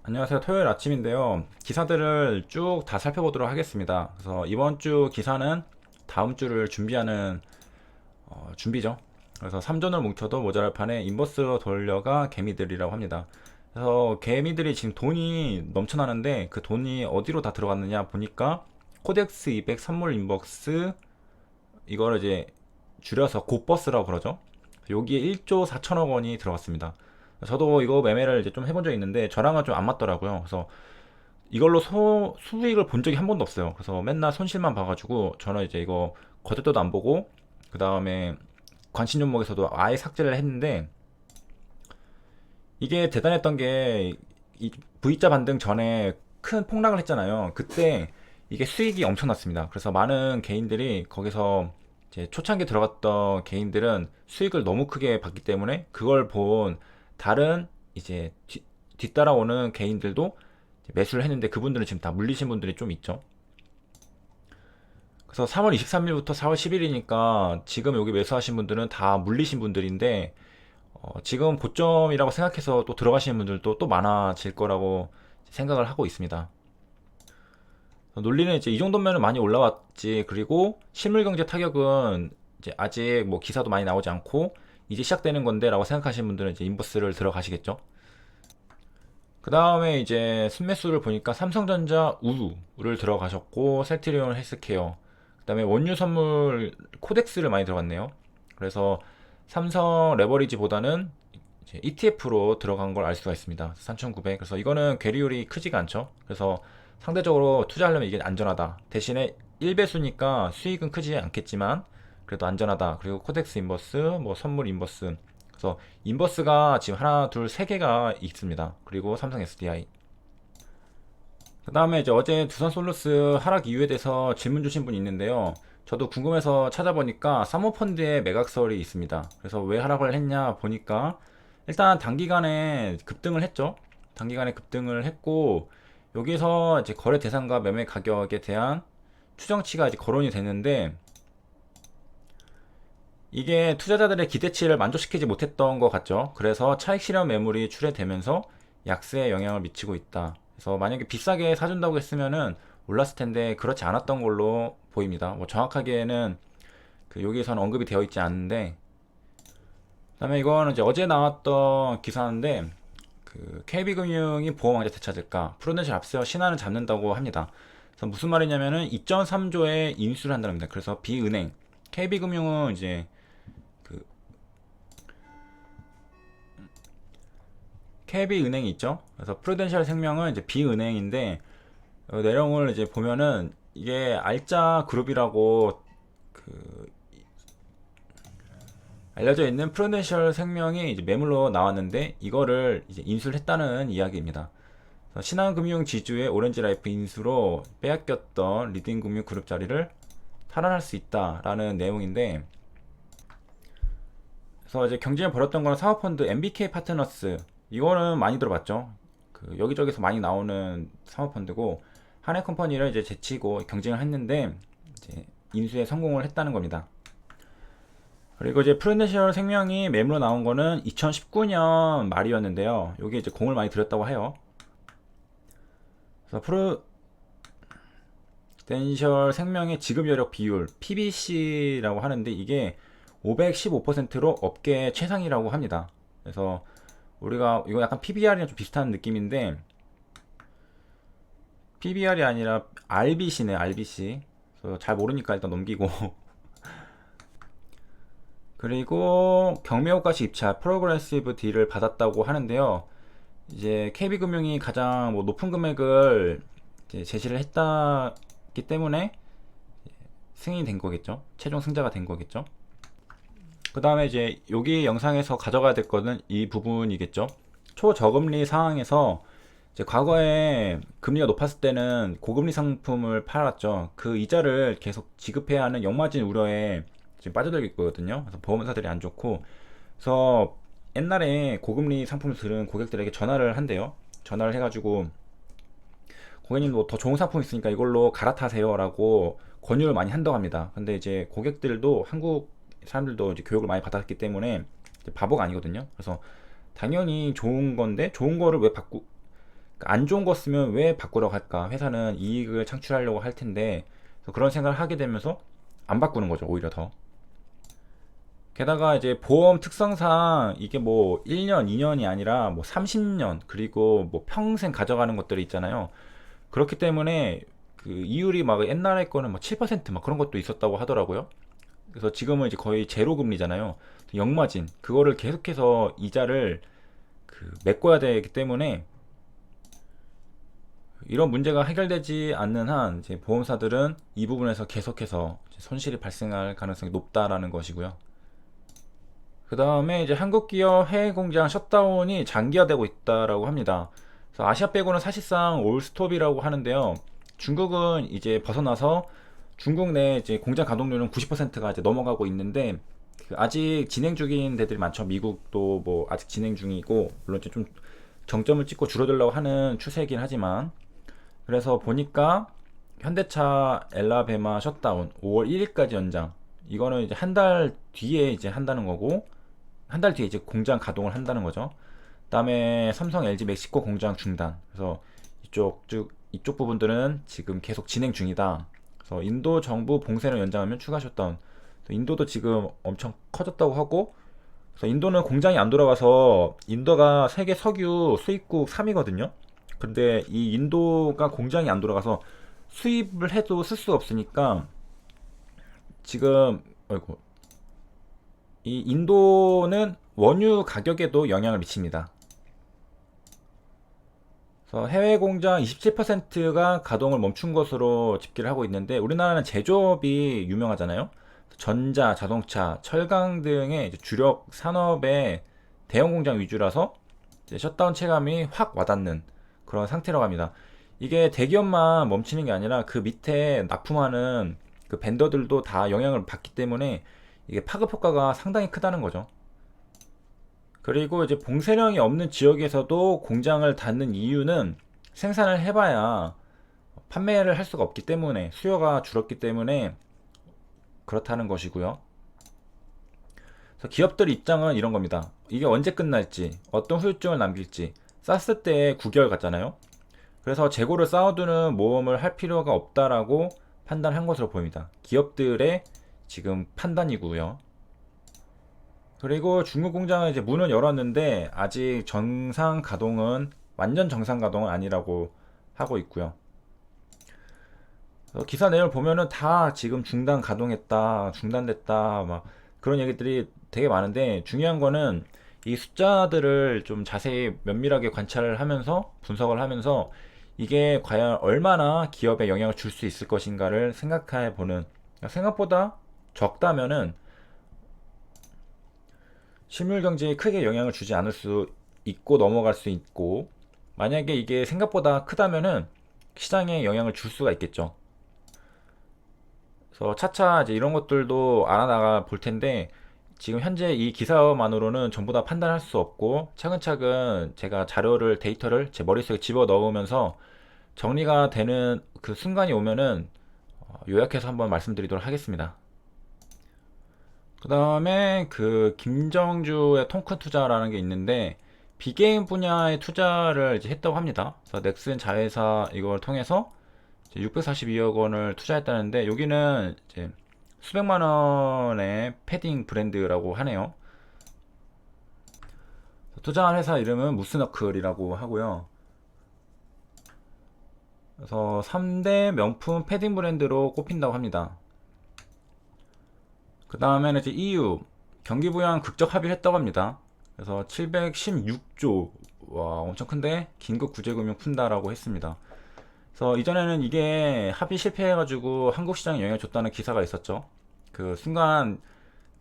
안녕하세요. 토요일 아침인데요. 기사들을 쭉 다 살펴보도록 하겠습니다. 그래서 이번 주 기사는 다음 주를 준비하는 준비죠. 그래서 3존을 뭉쳐도 모자랄 판에 인버스 돌려가 개미들이라고 합니다. 그래서 개미들이 지금 돈이 넘쳐나는데 그 돈이 어디로 다 들어갔느냐 보니까 코덱스 200 선물 인버스 이거를 이제 줄여서 곧버스라고 그러죠. 여기에 1조 4천억 원이 들어갔습니다. 저도 이거 매매를 이제 좀 해본 적이 있는데 저랑은 좀 안 맞더라고요. 그래서 이걸로 수익을 본 적이 한 번도 없어요. 그래서 맨날 손실만 봐가지고 저는 이제 이거 거들떠도 안 보고 그 다음에 관심 종목에서도 아예 삭제를 했는데 이게 대단했던 게 이 V자 반등 전에 큰 폭락을 했잖아요. 그때 이게 수익이 엄청났습니다. 그래서 많은 개인들이 거기서 이제 초창기 들어갔던 개인들은 수익을 너무 크게 봤기 때문에 그걸 본 다른 이제 뒤따라오는 개인들도 매수를 했는데 그분들은 지금 다 물리신 분들이 좀 있죠. 그래서 3월 23일부터 4월 10일이니까 지금 여기 매수하신 분들은 다 물리신 분들인데 지금 고점이라고 생각해서 또 들어가시는 분들도 또 많아질 거라고 생각을 하고 있습니다. 논리는 이제 이 정도면 많이 올라왔지. 그리고 실물 경제 타격은 이제 아직 뭐 기사도 많이 나오지 않고 이제 시작되는 건데라고 생각하시는 분들은 이제 인버스를 들어가시겠죠. 그 다음에 이제 순매수를 보니까 삼성전자 우를 들어가셨고 셀트리온 헬스케어 그 다음에 원유 선물 코덱스를 많이 들어갔네요. 그래서 삼성 레버리지보다는 ETF로 들어간 걸 알 수가 있습니다. 3,900. 그래서 이거는 괴리율이 크지가 않죠. 그래서 상대적으로 투자하려면 이게 안전하다. 대신에 1배수니까 수익은 크지 않겠지만 그래도 안전하다. 그리고 코덱스 인버스, 뭐 선물 인버스. 그래서 인버스가 지금 하나, 둘, 세 개가 있습니다. 그리고 삼성 SDI. 그 다음에 이제 어제 두산솔루스 하락 이유에 대해서 질문 주신 분이 있는데요. 저도 궁금해서 찾아보니까 사모펀드에 매각설이 있습니다. 그래서 왜 하락을 했냐 보니까 일단 단기간에 급등을 했죠. 단기간에 급등을 했고 여기서 이제 거래 대상과 매매 가격에 대한 추정치가 이제 거론이 됐는데 이게 투자자들의 기대치를 만족시키지 못했던 것 같죠. 그래서 차익 실현 매물이 출회되면서 약세에 영향을 미치고 있다. 그래서 만약에 비싸게 사준다고 했으면은 올랐을 텐데 그렇지 않았던 걸로 보입니다. 뭐 정확하게는 그 여기에서는 언급이 되어 있지 않는데 그다음에 이거는 이제 어제 나왔던 기사인데 그 KB금융이 보험왕자 되찾을까 프루덴셜 앞세워 신한을 잡는다고 합니다. 그래서 무슨 말이냐면은 2.3조의 인수를 한다는 겁니다. 그래서 비은행 KB금융은 이제 그 KB은행이 있죠. 그래서 프루덴셜 생명은 이제 비은행인데 내용을 이제 보면은 이게 알짜 그룹이라고 그 알려져 있는 프루덴셜 생명이 이제 매물로 나왔는데 이거를 이제 인수를 했다는 이야기입니다. 신한금융 지주의 오렌지라이프 인수로 빼앗겼던 리딩금융 그룹 자리를 탈환할 수 있다라는 내용인데 그래서 이제 경쟁을 벌였던 거는 사모펀드 MBK 파트너스 이거는 많이 들어봤죠. 그 여기저기서 많이 나오는 사모펀드고 한해컴퍼니를 이제 제치고 경쟁을 했는데 이제 인수에 성공을 했다는 겁니다. 그리고 이제 프루덴셜 생명이 매물로 나온 거는 2019년 말이었는데요. 여기 이제 공을 많이 들였다고 해요. 그래서 프루덴셜 생명의 지급 여력 비율 PBC라고 하는데 이게 515%로 업계 최상이라고 합니다. 그래서 우리가 이거 약간 PBR이랑 좀 비슷한 느낌인데 PBR이 아니라 RBC네 RBC. 그래서 잘 모르니까 일단 넘기고 그리고 경매호가시 입찰 프로그레시브 딜을 받았다고 하는데요. 이제 KB금융이 가장 뭐 높은 금액을 이제 제시를 했다기 때문에 승인이 된 거겠죠. 최종 승자가 된 거겠죠. 그 다음에 이제 여기 영상에서 가져가야 될 거는 이 부분이겠죠. 초저금리 상황에서 이제 과거에 금리가 높았을 때는 고금리 상품을 팔았죠. 그 이자를 계속 지급해야 하는 역마진 우려에 지금 빠져들고 있거든요. 그래서 보험사들이 안 좋고, 그래서 옛날에 고금리 상품을 들은 고객들에게 전화를 한대요. 전화를 해가지고 고객님 뭐 더 좋은 상품 있으니까 이걸로 갈아타세요라고 권유를 많이 한다고 합니다. 근데 이제 고객들도 한국 사람들도 이제 교육을 많이 받았기 때문에 바보가 아니거든요. 그래서 당연히 좋은 건데 좋은 거를 왜 안 좋은 거 쓰면 왜 바꾸라고 할까? 회사는 이익을 창출하려고 할 텐데. 그래서 그런 생각을 하게 되면서 안 바꾸는 거죠, 오히려 더. 게다가 이제 보험 특성상 이게 뭐 1년, 2년이 아니라 뭐 30년, 그리고 뭐 평생 가져가는 것들이 있잖아요. 그렇기 때문에 그 이율이 막 옛날에 거는 막 7%막 그런 것도 있었다고 하더라고요. 그래서 지금은 이제 거의 제로 금리잖아요. 역마진 그거를 계속해서 이자를 메꿔야 되기 때문에 이런 문제가 해결되지 않는 한 이제 보험사들은 이 부분에서 계속해서 손실이 발생할 가능성이 높다라는 것이고요. 그 다음에 이제 한국 기업 해외 공장 셧다운이 장기화되고 있다라고 합니다. 그래서 아시아 빼고는 사실상 올스톱이라고 하는데요. 중국은 이제 벗어나서 중국 내 이제 공장 가동률은 90%가 이제 넘어가고 있는데 아직 진행 중인 데들이 많죠. 미국도 뭐 아직 진행 중이고 물론 이제 좀 정점을 찍고 줄어들려고 하는 추세이긴 하지만 그래서 보니까 현대차 엘라베마 셧다운 5월 1일까지 연장 이거는 이제 한 달 뒤에 이제 한다는 거고 한 달 뒤에 이제 공장 가동을 한다는 거죠. 그다음에 삼성, LG, 멕시코 공장 중단. 그래서 이쪽 부분들은 지금 계속 진행 중이다. 그래서 인도 정부 봉쇄를 연장하면 추가 셧다운. 인도도 지금 엄청 커졌다고 하고, 그래서 인도는 공장이 안 돌아가서 인도가 세계 석유 수입국 3위거든요. 근데 이 인도가 공장이 안 돌아가서 수입을 해도 쓸 수 없으니까 지금 아이고 이 인도는 원유 가격에도 영향을 미칩니다. 그래서 해외 공장 27%가 가동을 멈춘 것으로 집계를 하고 있는데 우리나라는 제조업이 유명하잖아요. 전자, 자동차, 철강 등의 주력 산업의 대형 공장 위주라서 셧다운 체감이 확 와닿는 그런 상태라고 합니다. 이게 대기업만 멈추는 게 아니라 그 밑에 납품하는 그 벤더들도 다 영향을 받기 때문에 이게 파급 효과가 상당히 크다는 거죠. 그리고 이제 봉쇄령이 없는 지역에서도 공장을 닫는 이유는 생산을 해봐야 판매를 할 수가 없기 때문에 수요가 줄었기 때문에 그렇다는 것이고요. 그래서 기업들 입장은 이런 겁니다. 이게 언제 끝날지, 어떤 후유증을 남길지. 사스 때 9개월 갔잖아요. 그래서 재고를 쌓아두는 모험을 할 필요가 없다라고 판단한 것으로 보입니다. 기업들의 지금 판단이고요. 그리고 중국 공장은 이제 문을 열었는데 아직 정상 가동은 완전 정상 가동은 아니라고 하고 있고요. 기사 내용을 보면은 다 지금 중단 가동했다, 중단됐다, 막 그런 얘기들이 되게 많은데 중요한 거는 이 숫자들을 좀 자세히 면밀하게 관찰을 하면서 분석을 하면서 이게 과연 얼마나 기업에 영향을 줄 수 있을 것인가를 생각해 보는 생각보다 적다면은 실물 경제에 크게 영향을 주지 않을 수 있고 넘어갈 수 있고 만약에 이게 생각보다 크다면은 시장에 영향을 줄 수가 있겠죠. 그래서 차차 이제 이런 것들도 알아나가 볼 텐데 지금 현재 이 기사만으로는 전부 다 판단할 수 없고 차근차근 제가 자료를 데이터를 제 머릿속에 집어 넣으면서 정리가 되는 그 순간이 오면은 요약해서 한번 말씀드리도록 하겠습니다. 그 다음에 그 김정주의 통큰 투자라는 게 있는데 비게임 분야의 투자를 이제 했다고 합니다. 그래서 넥슨 자회사 이걸 통해서 642억 원을 투자했다는데 여기는 이제 수백만 원의 패딩 브랜드라고 하네요. 투자한 회사 이름은 무스너클이라고 하고요. 그래서 3대 명품 패딩 브랜드로 꼽힌다고 합니다. 그 다음에는 이제 EU 경기 부양 극적 합의를 했다고 합니다. 그래서 716조 와 엄청 큰데 긴급 구제금융 푼다라고 했습니다. 그래서 이전에는 이게 합의 실패해가지고 한국 시장에 영향을 줬다는 기사가 있었죠. 그 순간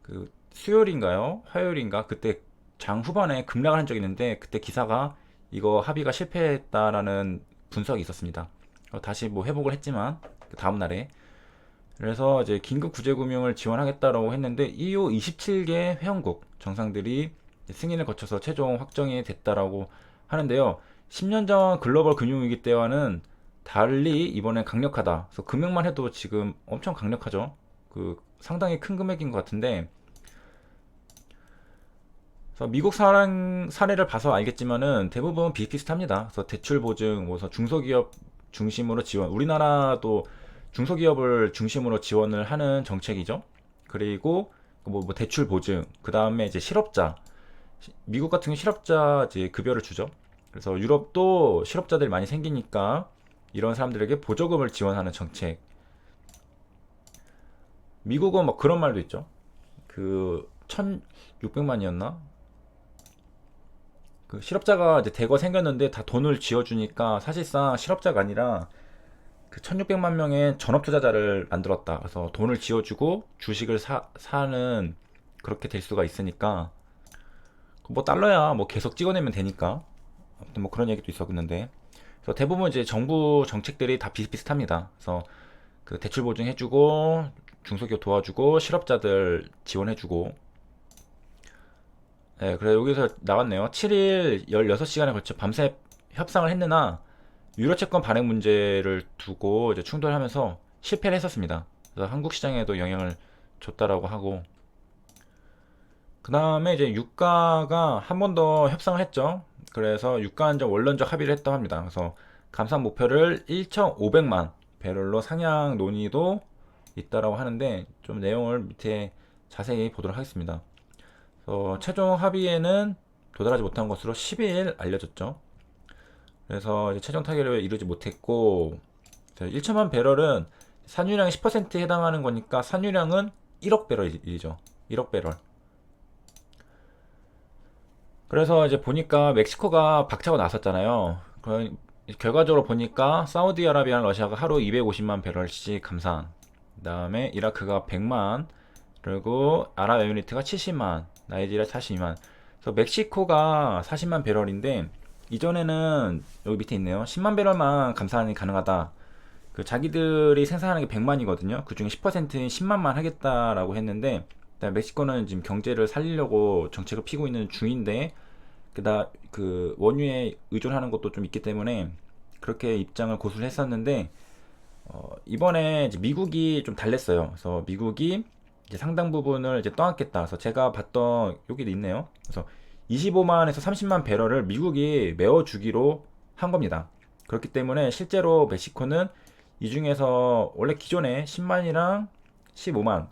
그 수요일인가요? 화요일인가? 그때 장 후반에 급락을 한 적이 있는데 그때 기사가 이거 합의가 실패했다라는 분석이 있었습니다. 다시 뭐 회복을 했지만 그 다음 날에 그래서 이제 긴급 구제금융을 지원하겠다라고 했는데 EU 27개 회원국 정상들이 승인을 거쳐서 최종 확정이 됐다라고 하는데요. 10년 전 글로벌 금융위기 때와는 달리 이번엔 강력하다. 그래서 금액만 해도 지금 엄청 강력하죠. 그 상당히 큰 금액인 것 같은데 그래서 미국 사례를 봐서 알겠지만은 대부분 비슷비슷합니다. 그래서 대출 보증, 뭐 중소기업 중심으로 지원, 우리나라도 중소기업을 중심으로 지원을 하는 정책이죠. 그리고 뭐 대출 보증, 그 다음에 이제 실업자, 미국 같은 경우 실업자 이제 급여를 주죠. 그래서 유럽도 실업자들이 많이 생기니까 이런 사람들에게 보조금을 지원하는 정책. 미국은 뭐 그런 말도 있죠. 그 1600만이었나? 그 실업자가 이제 대거 생겼는데 다 돈을 쥐어주니까 사실상 실업자가 아니라 그 1600만 명의 전업 투자자를 만들었다. 그래서 돈을 쥐어주고 주식을 사는 그렇게 될 수가 있으니까 뭐 달러야 뭐 계속 찍어내면 되니까 아무튼 뭐 그런 얘기도 있었는데 그래서 대부분 이제 정부 정책들이 다 비슷비슷합니다. 그래서 그 대출 보증해주고 중소기업 도와주고 실업자들 지원해주고 네, 그래 여기서 나왔네요. 7일 16시간에 걸쳐 밤새 협상을 했으나 유로 채권 발행 문제를 두고 이제 충돌하면서 실패를 했었습니다. 그래서 한국 시장에도 영향을 줬다라고 하고 그 다음에 이제 유가가 한 번 더 협상을 했죠. 그래서 유가 안정 원론적 합의를 했다고 합니다. 그래서 감산 목표를 1,500만 배럴로 상향 논의도 있다라고 하는데 좀 내용을 밑에 자세히 보도록 하겠습니다. 최종 합의에는 도달하지 못한 것으로 12일 알려졌죠. 그래서 최종 타결을 이루지 못했고 1천만 배럴은 산유량의 10%에 해당하는 거니까 산유량은 1억 배럴이죠. 1억 배럴. 그래서 이제 보니까 멕시코가 박차고 나섰잖아요. 결과적으로 보니까 사우디아라비아랑 러시아가 하루 250만 배럴씩 감산. 그다음에 이라크가 100만, 그리고 아랍에미리트가 70만, 나이지리아 42만. 그래서 멕시코가 40만 배럴인데 이전에는 여기 밑에 있네요. 10만 배럴만 감산이 가능하다. 그 자기들이 생산하는 게 100만이거든요. 그 중에 10%인 10만만 하겠다라고 했는데 멕시코는 지금 경제를 살리려고 정책을 피고 있는 중인데 그 원유에 의존하는 것도 좀 있기 때문에 그렇게 입장을 고수를 했었는데 이번에 이제 미국이 좀 달랬어요. 그래서 미국이 이제 상당 부분을 이제 떠안겠다. 그래서 제가 봤던 여기도 있네요. 그래서 25만에서 30만 배럴을 미국이 메워주기로 한 겁니다. 그렇기 때문에 실제로 멕시코는 이 중에서 원래 기존에 10만이랑 15만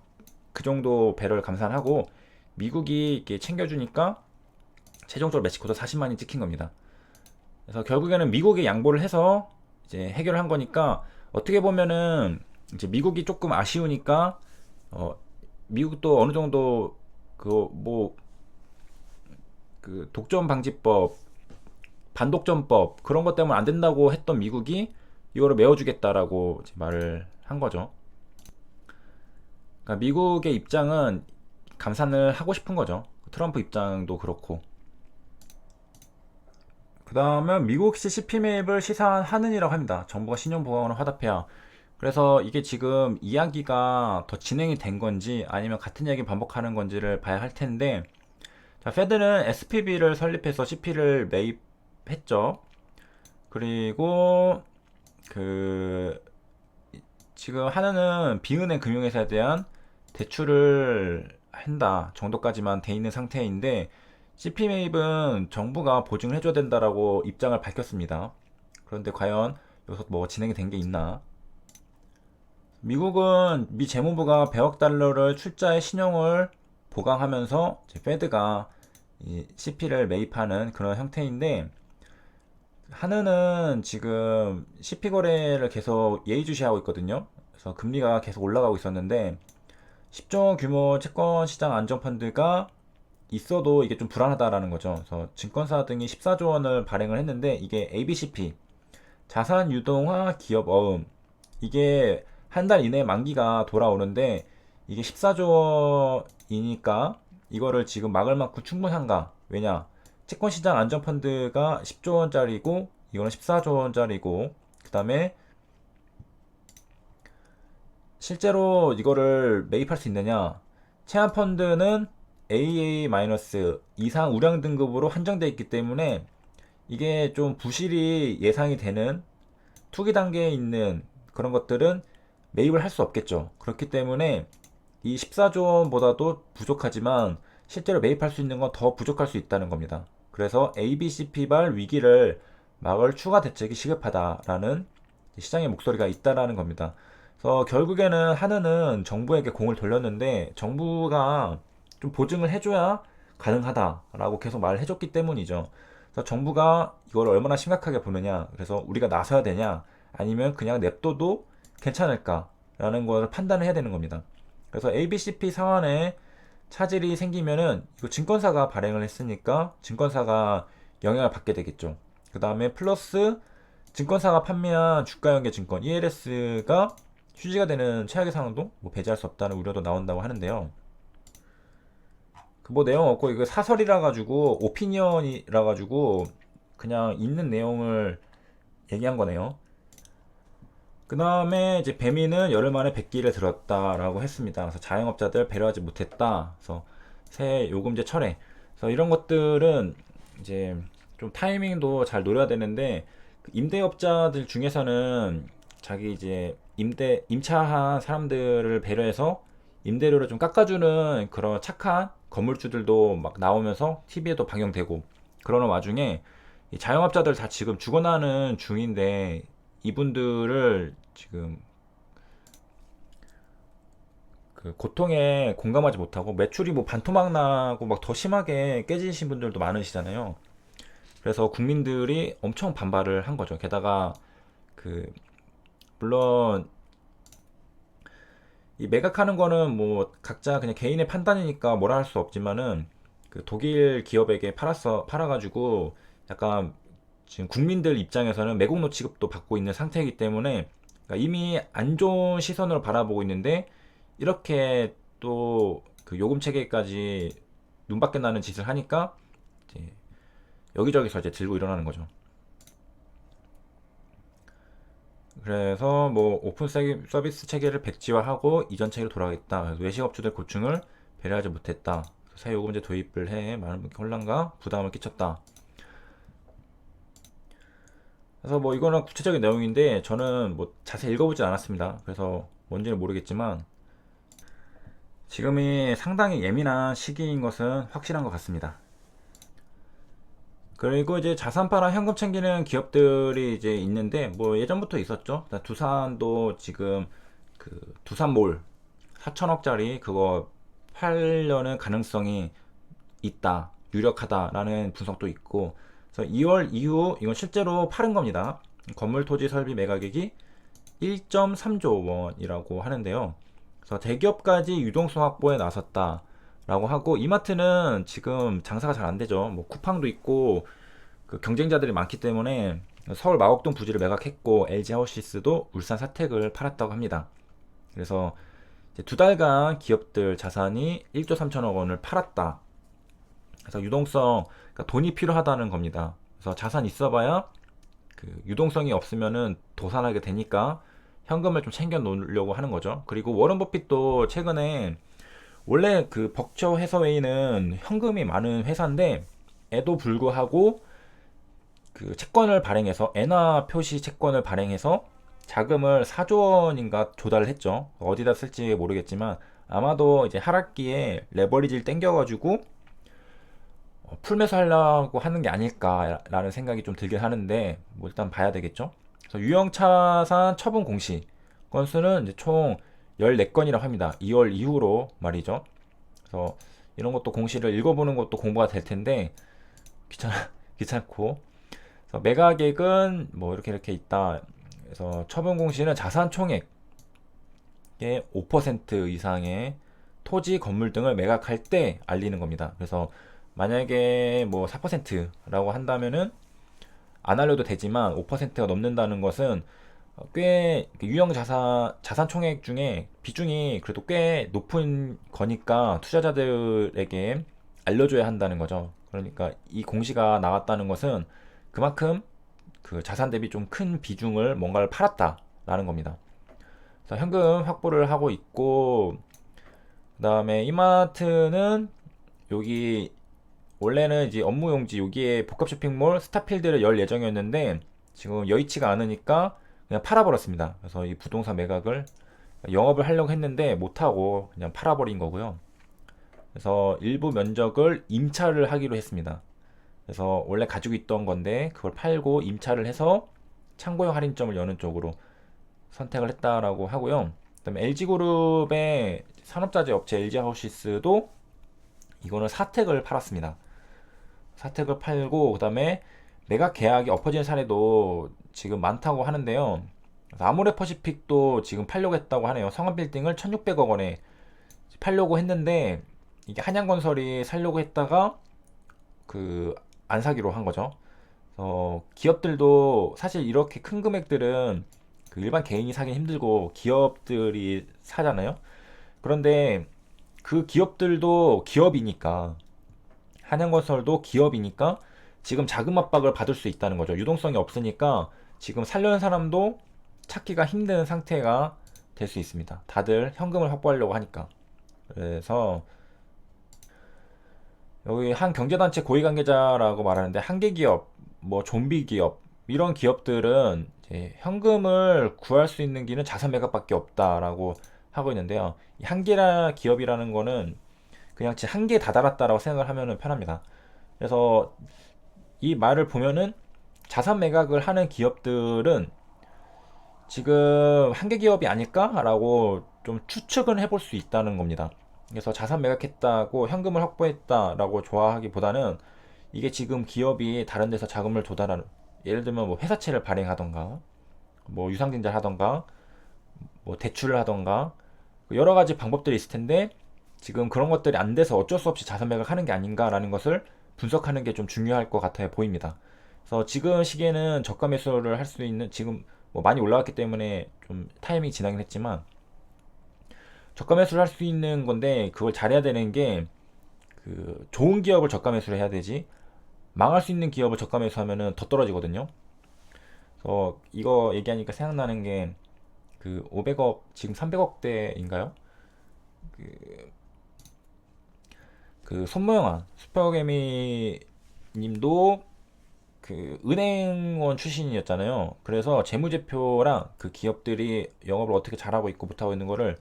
그 정도 배럴 감산하고 미국이 이렇게 챙겨주니까 최종적으로 멕시코도 40만이 찍힌 겁니다. 그래서 결국에는 미국이 양보를 해서 이제 해결을 한 거니까 어떻게 보면은 이제 미국이 조금 아쉬우니까 미국도 어느 정도 그 독점 방지법, 반독점법 그런 것 때문에 안 된다고 했던 미국이 이거를 메워주겠다라고 이제 말을 한 거죠. 그러니까 미국의 입장은 감산을 하고 싶은 거죠. 트럼프 입장도 그렇고. 그 다음에 미국시 CP 매입을 시사하는이라고 합니다. 정부가 신용보강으로 화답해야. 그래서 이게 지금 이야기가 더 진행이 된 건지 아니면 같은 이야기 반복하는 건지를 봐야 할 텐데 자, 페드는 SPV를 설립해서 CP를 매입했죠. 그리고 그 지금 하나는 비은행 금융회사에 대한 대출을 한다 정도까지만 돼 있는 상태인데 CP 매입은 정부가 보증을 해줘야 된다라고 입장을 밝혔습니다. 그런데 과연 여기서 뭐 진행이 된 게 있나? 미국은 미 재무부가 100억 달러를 출자의 신용을 보강하면서 페드가 이 CP를 매입하는 그런 형태인데 하느는 지금 CP 거래를 계속 예의주시하고 있거든요. 그래서 금리가 계속 올라가고 있었는데 10조 원 규모 채권 시장 안정 펀드가 있어도 이게 좀 불안하다라는 거죠. 그래서 증권사 등이 14조 원을 발행을 했는데 이게 ABCP 자산 유동화 기업 어음 이게 한 달 이내에 만기가 돌아오는데 이게 14조 원이니까 이거를 지금 막을 만큼 충분한가? 왜냐? 채권시장 안정펀드가 10조 원짜리고 이거는 14조 원짜리고 그 다음에 실제로 이거를 매입할 수 있느냐? 체한펀드는 AA- 이상 우량 등급으로 한정되어 있기 때문에 이게 좀 부실이 예상이 되는 투기 단계에 있는 그런 것들은 매입을 할 수 없겠죠. 그렇기 때문에 이 14조 원보다도 부족하지만 실제로 매입할 수 있는 건 더 부족할 수 있다는 겁니다. 그래서 ABCP발 위기를 막을 추가 대책이 시급하다라는 시장의 목소리가 있다라는 겁니다. 그래서 결국에는 한은은 정부에게 공을 돌렸는데 정부가 좀 보증을 해줘야 가능하다라고 계속 말을 해줬기 때문이죠. 그래서 정부가 이걸 얼마나 심각하게 보느냐, 그래서 우리가 나서야 되냐, 아니면 그냥 냅둬도 괜찮을까라는 걸 판단을 해야 되는 겁니다. 그래서 ABCP 상환에 차질이 생기면은 이거 증권사가 발행을 했으니까 증권사가 영향을 받게 되겠죠. 그 다음에 플러스 증권사가 판매한 주가연계 증권 ELS가 휴지가 되는 최악의 상황도 뭐 배제할 수 없다는 우려도 나온다고 하는데요. 그 뭐 내용 없고 이거 사설이라 가지고 오피니언이라 가지고 그냥 있는 내용을 얘기한 거네요. 그 다음에 이제 배미는 열흘 만에 백기를 들었다라고 했습니다. 그래서 자영업자들 배려하지 못했다. 그래서 새 요금제 철회. 그래서 이런 것들은 이제 좀 타이밍도 잘 노려야 되는데 그 임대업자들 중에서는 자기 이제 임차한 사람들을 배려해서 임대료를 좀 깎아주는 그런 착한 건물주들도 막 나오면서 TV에도 방영되고 그러는 와중에 이 자영업자들 다 지금 죽어나는 중인데 이분들을 지금 그 고통에 공감하지 못하고 매출이 뭐 반토막 나고 막 더 심하게 깨지신 분들도 많으시잖아요. 그래서 국민들이 엄청 반발을 한 거죠. 게다가 그 물론 이 매각하는 거는 뭐 각자 그냥 개인의 판단이니까 뭐라 할 수 없지만은 그 독일 기업에게 팔아가지고 약간 지금 국민들 입장에서는 매국노 취급도 받고 있는 상태이기 때문에 그러니까 이미 안 좋은 시선으로 바라보고 있는데 이렇게 또 그 요금 체계까지 눈밖에 나는 짓을 하니까 이제 여기저기서 이제 들고 일어나는 거죠. 그래서 뭐 오픈 서비스 체계를 백지화하고 이전 체계로 돌아가겠다. 그래서 외식업주들 고충을 배려하지 못했다. 새 요금제 도입을 해 많은 분께 혼란과 부담을 끼쳤다. 그래서 뭐 이거는 구체적인 내용인데 저는 뭐 자세히 읽어보진 않았습니다. 그래서 뭔지는 모르겠지만 지금이 상당히 예민한 시기인 것은 확실한 것 같습니다. 그리고 이제 자산파랑 현금 챙기는 기업들이 이제 있는데 뭐 예전부터 있었죠. 두산도 지금 그 두산몰 4천억짜리 그거 팔려는 가능성이 있다, 유력하다라는 분석도 있고, 그래서 2월 이후 이건 실제로 파는 겁니다. 건물 토지 설비 매가격이 1.3조 원이라고 하는데요. 그래서 대기업까지 유동성 확보에 나섰다라고 하고 이마트는 지금 장사가 잘 안 되죠. 뭐 쿠팡도 있고 그 경쟁자들이 많기 때문에 서울 마곡동 부지를 매각했고 LG 하우시스도 울산 사택을 팔았다고 합니다. 그래서 이제 두 달간 기업들 자산이 1조 3천억 원을 팔았다. 그래서 유동성, 그러니까 돈이 필요하다는 겁니다. 그래서 자산 있어봐야 그 유동성이 없으면은 도산하게 되니까 현금을 좀 챙겨 놓으려고 하는 거죠. 그리고 워런 버핏도 최근에 원래 그 벅처 해서웨이는 현금이 많은 회사인데 에도 불구하고 그 채권을 발행해서 엔화 표시 채권을 발행해서 자금을 4조 원인가 조달을 했죠. 어디다 쓸지 모르겠지만 아마도 이제 하락기에 레버리지를 땡겨가지고 풀매수 하려고 하는 게 아닐까라는 생각이 좀 들긴 하는데 뭐 일단 봐야 되겠죠. 그래서 유형차산 처분 공시 건수는 이제 총 14건이라고 합니다. 2월 이후로 말이죠. 그래서 이런 것도 공시를 읽어보는 것도 공부가 될 텐데 귀찮고. 그래서 매각액은 뭐 이렇게 있다. 그래서 처분 공시는 자산 총액의 5% 이상의 토지, 건물 등을 매각할 때 알리는 겁니다. 그래서 만약에 뭐 4%라고 한다면은 안 알려도 되지만 5%가 넘는다는 것은 꽤 유형 자산 총액 중에 비중이 그래도 꽤 높은 거니까 투자자들에게 알려줘야 한다는 거죠. 그러니까 이 공시가 나왔다는 것은 그만큼 그 자산 대비 좀 큰 비중을 뭔가를 팔았다라는 겁니다. 그래서 현금 확보를 하고 있고, 그 다음에 이마트는 여기 원래는 이제 업무용지 여기에 복합 쇼핑몰 스타필드를 열 예정이었는데 지금 여의치가 않으니까 그냥 팔아버렸습니다. 그래서 이 부동산 매각을 영업을 하려고 했는데 못하고 그냥 팔아버린 거고요. 그래서 일부 면적을 임차를 하기로 했습니다. 그래서 원래 가지고 있던 건데 그걸 팔고 임차를 해서 창고형 할인점을 여는 쪽으로 선택을 했다라고 하고요. 그다음에 LG그룹의 산업자재 업체 LG하우시스도 이거는 사택을 팔았습니다. 사택을 팔고 그다음에 매각 계약이 엎어지는 사례도 지금 많다고 하는데요. 아모레퍼시픽도 지금 팔려고 했다고 하네요. 성암빌딩을 1600억 원에 팔려고 했는데 이게 한양건설이 살려고 했다가 그 안 사기로 한 거죠. 기업들도 사실 이렇게 큰 금액들은 그 일반 개인이 사기 힘들고 기업들이 사잖아요. 그런데 그 기업들도 기업이니까 한양건설도 기업이니까 지금 자금 압박을 받을 수 있다는 거죠. 유동성이 없으니까 지금 살려는 사람도 찾기가 힘든 상태가 될 수 있습니다. 다들 현금을 확보하려고 하니까. 그래서 여기 한 경제단체 고위관계자라고 말하는데 한계 기업, 뭐 좀비 기업 이런 기업들은 이제 현금을 구할 수 있는 길은 자산 매각밖에 없다라고 하고 있는데요. 이 한계라 기업이라는 거는 그냥 제 한계에 다다랐다라고 생각을 하면 편합니다. 그래서 이 말을 보면은 자산 매각을 하는 기업들은 지금 한계 기업이 아닐까라고 좀 추측은 해볼 수 있다는 겁니다. 그래서 자산 매각했다고 현금을 확보했다라고 좋아하기보다는 이게 지금 기업이 다른 데서 자금을 조달하는, 예를 들면 뭐 회사채를 발행하던가 뭐 유상증자를 하던가 뭐 대출을 하던가 여러 가지 방법들이 있을 텐데 지금 그런 것들이 안 돼서 어쩔 수 없이 자산 매각하는 게 아닌가라는 것을 분석하는 게 좀 중요할 것 같아 보입니다. 그래서 지금 시기에는 저가 매수를 할 수 있는, 지금 뭐 많이 올라왔기 때문에 좀 타이밍이 지나긴 했지만 저가 매수를 할 수 있는 건데 그걸 잘해야 되는 게 그 좋은 기업을 저가 매수를 해야 되지 망할 수 있는 기업을 저가 매수하면은 더 떨어지거든요. 그래서 이거 얘기하니까 생각나는 게 그 500억 지금 300억대인가요? 그, 그 손모영아 슈퍼개미 님도 그 은행원 출신이었잖아요. 그래서 재무제표랑 그 기업들이 영업을 어떻게 잘하고 있고 못하고 있는 거를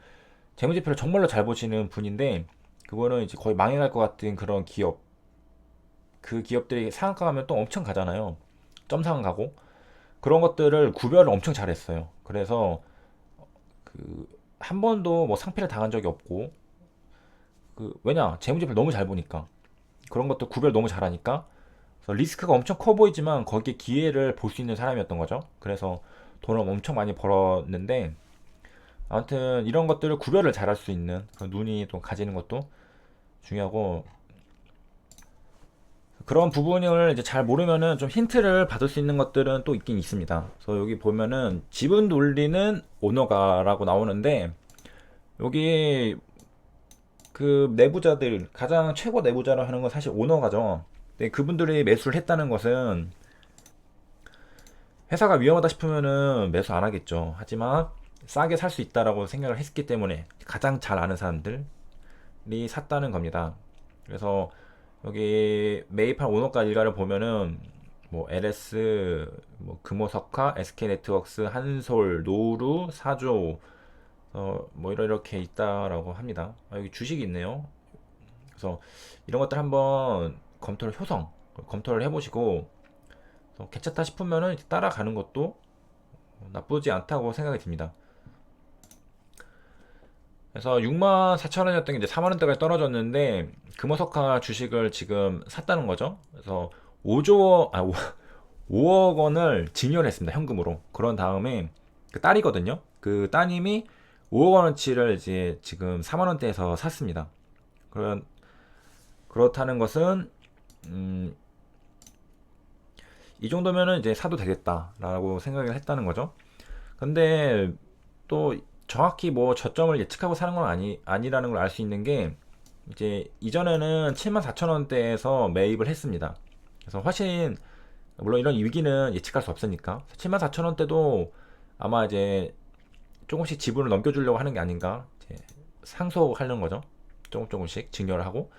재무제표를 정말로 잘 보시는 분인데 그거는 이제 거의 망해갈 것 같은 그런 기업, 그 기업들이 상한가 가면 또 엄청 가잖아요. 점상은 가고 그런 것들을 구별을 엄청 잘했어요. 그래서 그 한 번도 뭐 상패를 당한 적이 없고 그 왜냐 재무제표를 너무 잘 보니까 그런 것도 구별 너무 잘하니까 그래서 리스크가 엄청 커 보이지만 거기에 기회를 볼 수 있는 사람이었던 거죠. 그래서 돈을 엄청 많이 벌었는데 아무튼 이런 것들을 구별을 잘할 수 있는 그 눈이 또 가지는 것도 중요하고 그런 부분을 이제 잘 모르면은 좀 힌트를 받을 수 있는 것들은 또 있긴 있습니다. 그래서 여기 보면은 지분 돌리는 오너가라고 나오는데 여기 그 내부자들 가장 최고 내부자로 하는 건 사실 오너가죠. 근데 그분들이 매수를 했다는 것은 회사가 위험하다 싶으면은 매수 안 하겠죠. 하지만 싸게 살 수 있다라고 생각을 했기 때문에 가장 잘 아는 사람들이 샀다는 겁니다. 그래서 여기 매입한 오너가 일가를 보면은 뭐 LS, 뭐 금호석화, SK네트워크스, 한솔, 노루, 사조 뭐 이렇게 있다라고 합니다. 여기 주식이 있네요. 그래서 이런 것들 한번 검토를 해보시고 괜찮다 싶으면은 따라가는 것도 나쁘지 않다고 생각이 듭니다. 그래서 64,000원이었던 게 이제 4만원대까지 떨어졌는데 금호석화 주식을 지금 샀다는 거죠. 그래서 5억 원을 증여를 했습니다. 현금으로. 그런 다음에 그 딸이거든요. 그 따님이 5억 원어치를 이제 지금 4만원대에서 샀습니다. 그렇다는 것은 이 정도면은 이제 사도 되겠다라고 생각을 했다는 거죠. 근데 또 정확히 뭐 저점을 예측하고 사는 건 아니라는 걸 알 수 있는 게 이제 이전에는 74,000원대에서 매입을 했습니다. 그래서 훨씬 물론 이런 위기는 예측할 수 없으니까 74,000원대도 아마 이제 조금씩 지분을 넘겨주려고 하는 게 아닌가, 이제 상속하려는 거죠. 조금씩 증여를 하고.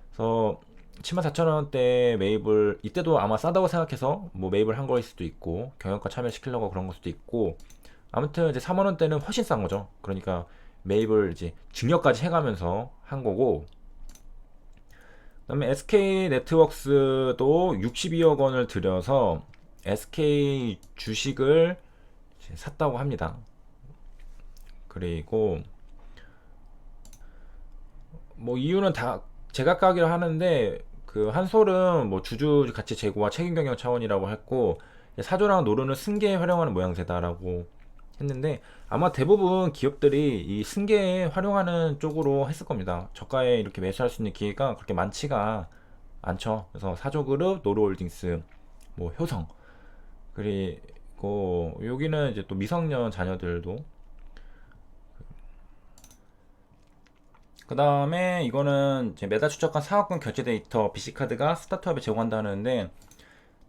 그래서 74,000원대 매입을 이때도 아마 싸다고 생각해서 뭐 매입을 한 거일 수도 있고 경영과 참여시키려고 그런 걸 수도 있고 아무튼 이제 3만원대는 훨씬 싼 거죠. 그러니까 매입을 이제 증여까지 해가면서 한 거고 그다음에 SK 네트워크스도 62억 원을 들여서 SK 주식을 샀다고 합니다. 그리고 뭐 이유는 다 제각각이라 하는데, 그 한솔은 뭐 주주 가치 제고와 책임 경영 차원이라고 했고, 사조랑 노르는 승계에 활용하는 모양새다라고 했는데, 아마 대부분 기업들이 이 승계에 활용하는 쪽으로 했을 겁니다. 저가에 이렇게 매수할 수 있는 기회가 그렇게 많지가 않죠. 그래서 사조그룹, 노르홀딩스, 뭐 효성, 그리고 여기는 이제 또 미성년 자녀들도. 그 다음에 이거는 이제 매달 추적한 사업권 결제 데이터 BC카드가 스타트업에 제공한다는데,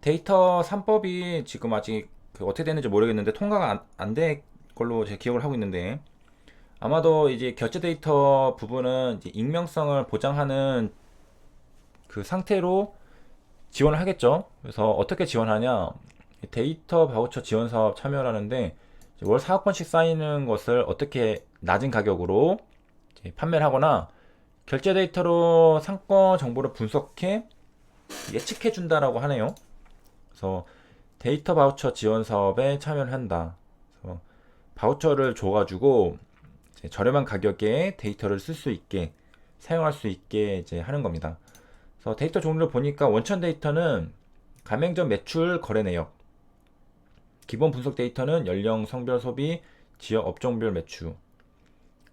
데이터 3법이 지금 아직 그 어떻게 되는지 모르겠는데 통과가 안 될 걸로 제가 기억을 하고 있는데, 아마도 이제 결제 데이터 부분은 이제 익명성을 보장하는 그 상태로 지원을 하겠죠. 그래서 어떻게 지원하냐, 데이터 바우처 지원 사업 참여하는데 월 4억 건씩 쌓이는 것을 어떻게 낮은 가격으로 판매를 하거나, 결제 데이터로 상권 정보를 분석해 예측해 준다라고 하네요. 그래서 데이터 바우처 지원 사업에 참여를 한다. 그래서 바우처를 줘가지고 이제 저렴한 가격에 데이터를 쓸 수 있게, 사용할 수 있게 이제 하는 겁니다. 그래서 데이터 종류를 보니까 원천 데이터는 가맹점 매출 거래 내역, 기본 분석 데이터는 연령, 성별 소비, 지역 업종별 매출,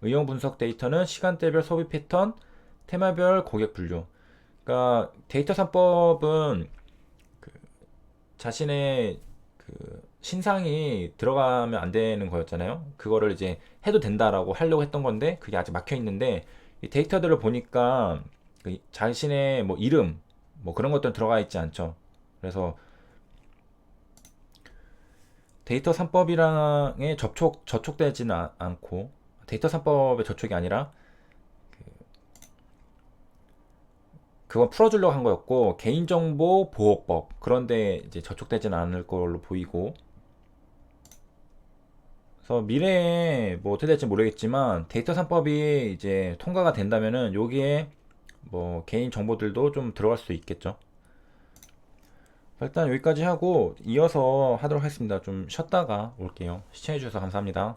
의용 분석 데이터는 시간대별 소비 패턴, 테마별 고객 분류. 그러니까 데이터 3법은 자신의 그 신상이 들어가면 안 되는 거였잖아요. 그거를 이제 해도 된다라고 하려고 했던 건데 그게 아직 막혀 있는데, 이 데이터들을 보니까 그 자신의 뭐 이름 뭐 그런 것들은 들어가 있지 않죠. 그래서 데이터 3법이랑에 저촉되지는 않고, 데이터 3법의 저촉이 아니라 그건 풀어주려고 한 거였고, 개인정보 보호법 그런데 이제 저촉되지는 않을 걸로 보이고. 그래서 미래에 뭐 어떻게 될지 모르겠지만 데이터 3법이 이제 통과가 된다면은 여기에 뭐 개인 정보들도 좀 들어갈 수 있겠죠. 일단 여기까지 하고 이어서 하도록 하겠습니다. 좀 쉬었다가 올게요. 시청해주셔서 감사합니다.